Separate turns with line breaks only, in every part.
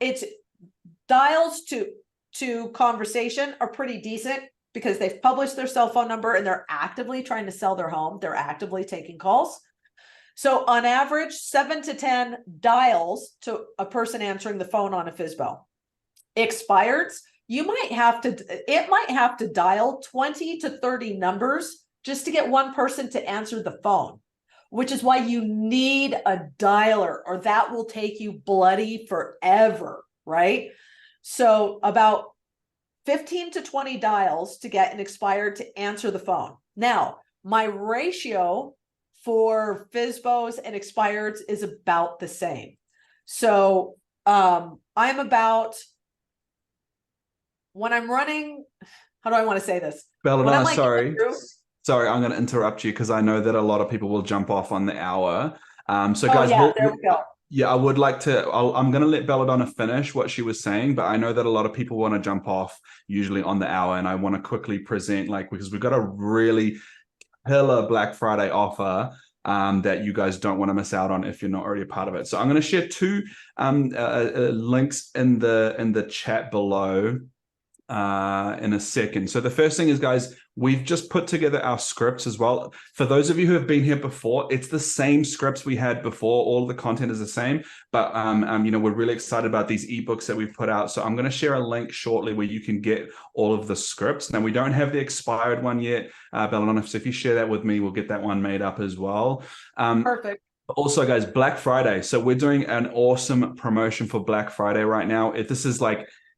it's dials to conversation are pretty decent because they've published their cell phone number and they're actively trying to sell their home. They're actively taking calls. So on average, 7 to 10 dials to a person answering the phone on a FSBO. Expireds, it might have to dial 20 to 30 numbers just to get one person to answer the phone, which is why you need a dialer, or that will take you bloody forever, right? So about 15 to 20 dials to get an expired to answer the phone. Now, my ratio for FSBOs and expireds is about the same. So I'm about, when I'm running, how do I want to say this?
Belladonna, sorry, I'm going to interrupt you because I know that a lot of people will jump off on the hour. So guys,
there we go.
Yeah, I would like to, I'm going to let Belladonna finish what she was saying, but I know that a lot of people want to jump off usually on the hour, and I want to quickly present, because we've got a really killer Black Friday offer that you guys don't want to miss out on if you're not already a part of it. So I'm going to share two links in the chat below in a second. So the first thing is, guys, we've just put together our scripts as well. For those of you who have been here before, it's the same scripts we had before. All of the content is the same, but we're really excited about these ebooks that we've put out. So I'm going to share a link shortly where you can get all of the scripts. Now, we don't have the expired one yet, Belladonna, so if you share that with me, we'll get that one made up as well.
Perfect.
Also, guys, Black Friday. So we're doing an awesome promotion for Black Friday right now.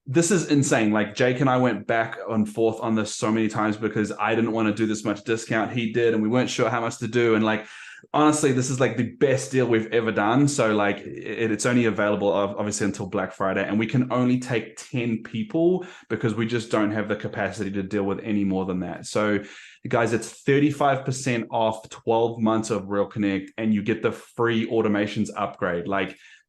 This is insane. Like, Jake and I went back and forth on this so many times because I didn't want to do this much discount. He did, and we weren't sure how much to do. And honestly, this is the best deal we've ever done. So it's only available obviously until Black Friday, and we can only take 10 people because we just don't have the capacity to deal with any more than that. So guys, it's 35% off 12 months of Real Connect, and you get the free automations upgrade.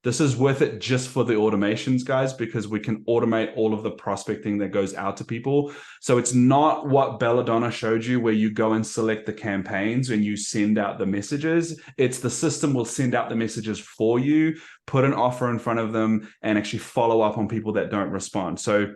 This is worth it just for the automations, guys, because we can automate all of the prospecting that goes out to people. So it's not what Belladonna showed you where you go and select the campaigns and you send out the messages. It's the system will send out the messages for you, put an offer in front of them, and actually follow up on people that don't respond. So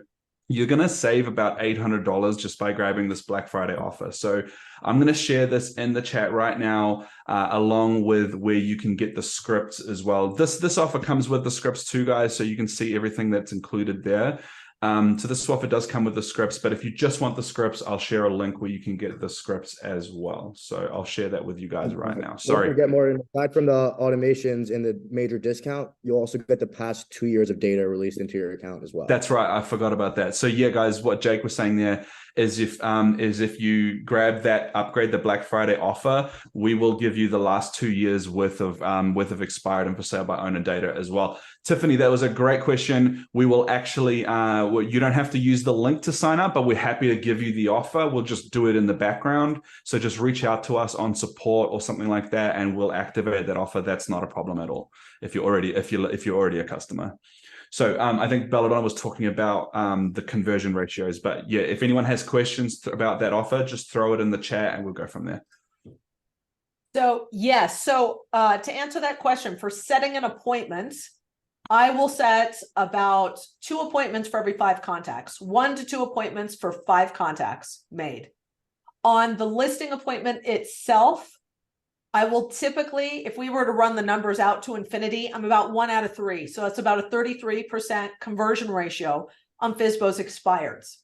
you're going to save about $800 just by grabbing this Black Friday offer. So I'm going to share this in the chat right now, along with where you can get the scripts as well. This offer comes with the scripts too, guys, so you can see everything that's included there. So this offer does come with the scripts, but if you just want the scripts, I'll share a link where you can get the scripts as well. So I'll share that with you guys right now. Sorry.
Don't forget, more aside from the automations and the major discount, you'll also get the past 2 years of data released into your account as well.
That's right. I forgot about that. So yeah, guys, what Jake was saying there is if you grab that upgrade, the Black Friday offer, we will give you the last 2 years worth of expired and for sale by owner data as well. Tiffany, that was a great question. We will actually, you don't have to use the link to sign up, but we're happy to give you the offer. We'll just do it in the background. So just reach out to us on support or something like that, and we'll activate that offer. That's not a problem at all if you're already a customer. So I think Belladonna was talking about the conversion ratios, but yeah, if anyone has questions about that offer, just throw it in the chat and we'll go from there.
So yes, to answer that question, for setting an appointment, I will set about 2 appointments for every 5 contacts, 1 to 2 appointments for 5 contacts made. On the listing appointment itself, I will typically, if we were to run the numbers out to infinity, I'm about 1 out of 3. So that's about a 33% conversion ratio on FSBOs expireds.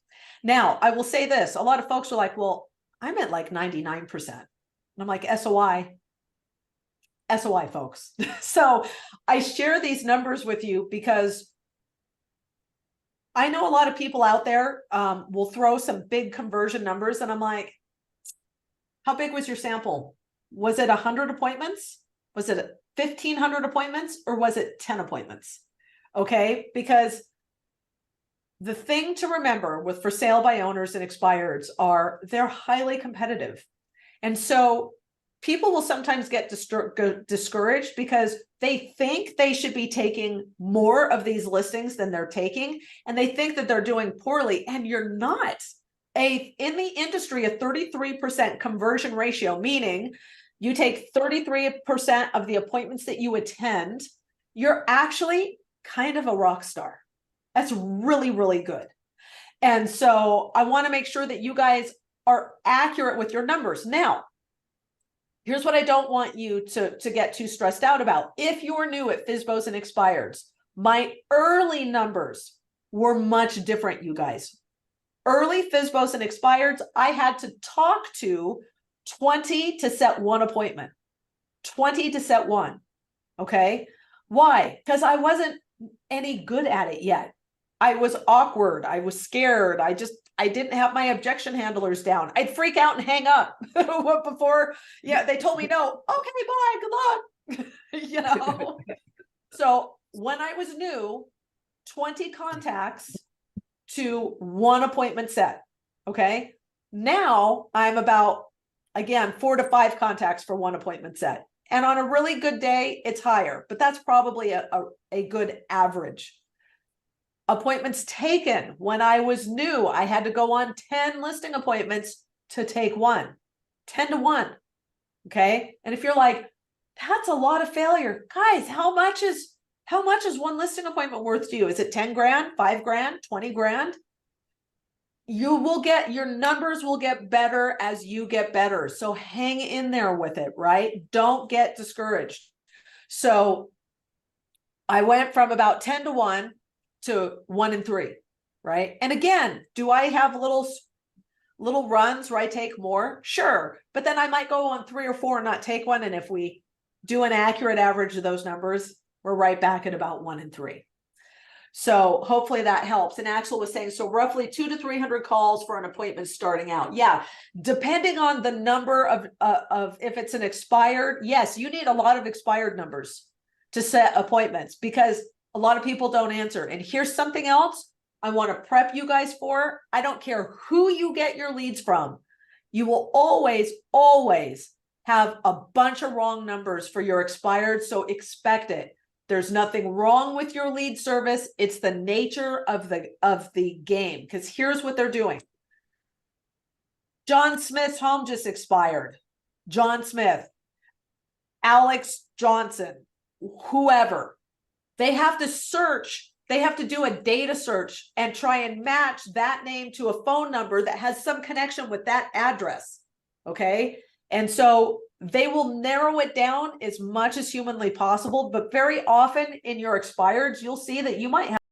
Now, I will say this. A lot of folks are like, well, I'm at 99%. And I'm like, SOI, folks. So I share these numbers with you because I know a lot of people out there will throw some big conversion numbers. And I'm like, how big was your sample? Was it 100 appointments? Was it 1,500 appointments? Or was it 10 appointments? Okay, because the thing to remember with for sale by owners and expireds are they're highly competitive. And so people will sometimes get discouraged because they think they should be taking more of these listings than they're taking. And they think that they're doing poorly, and you're not. In the industry, a 33% conversion ratio, meaning you take 33% of the appointments that you attend, you're actually kind of a rock star. That's really, really good. And so I want to make sure that you guys are accurate with your numbers. Now, here's what I don't want you to get too stressed out about. If you're new at FSBOs and expireds, my early numbers were much different, you guys. Early FSBOs and expireds, I had to talk to 20 to set one appointment. 20 to set one. Okay. Why? Because I wasn't any good at it yet. I was awkward. I was scared. I didn't have my objection handlers down. I'd freak out and hang up before, they told me no. Okay, bye, good luck. So when I was new, 20 contacts to one appointment set. Okay. Now I'm about, again, 4 to 5 contacts for one appointment set. And on a really good day, it's higher, but that's probably a good average. Appointments taken. When I was new, I had to go on 10 listing appointments to take one. 10 to 1. Okay. And if you're like, that's a lot of failure. Guys, how much is one listing appointment worth to you? Is it 10 grand, 5 grand, 20 grand? Your numbers will get better as you get better. So hang in there with it, right? Don't get discouraged. So I went from about 10 to 1 to 1 in 3, right? And again, do I have little runs where I take more? Sure. But then I might go on 3 or 4 and not take one. And if we do an accurate average of those numbers, we're right back at about 1 in 3. So hopefully that helps. And Axel was saying, so roughly 200 to 300 calls for an appointment starting out. Yeah. Depending on the number of if it's an expired, yes, you need a lot of expired numbers to set appointments because a lot of people don't answer. And here's something else I want to prep you guys for. I don't care who you get your leads from. You will always, always have a bunch of wrong numbers for your expired. So expect it. There's nothing wrong with your lead service. It's the nature of the game. Because here's what they're doing. John Smith's home just expired. John Smith, Alex Johnson, whoever. They have to search. They have to do a data search and try and match that name to a phone number that has some connection with that address. Okay. And so they will narrow it down as much as humanly possible, but very often in your expireds, you'll see that you might have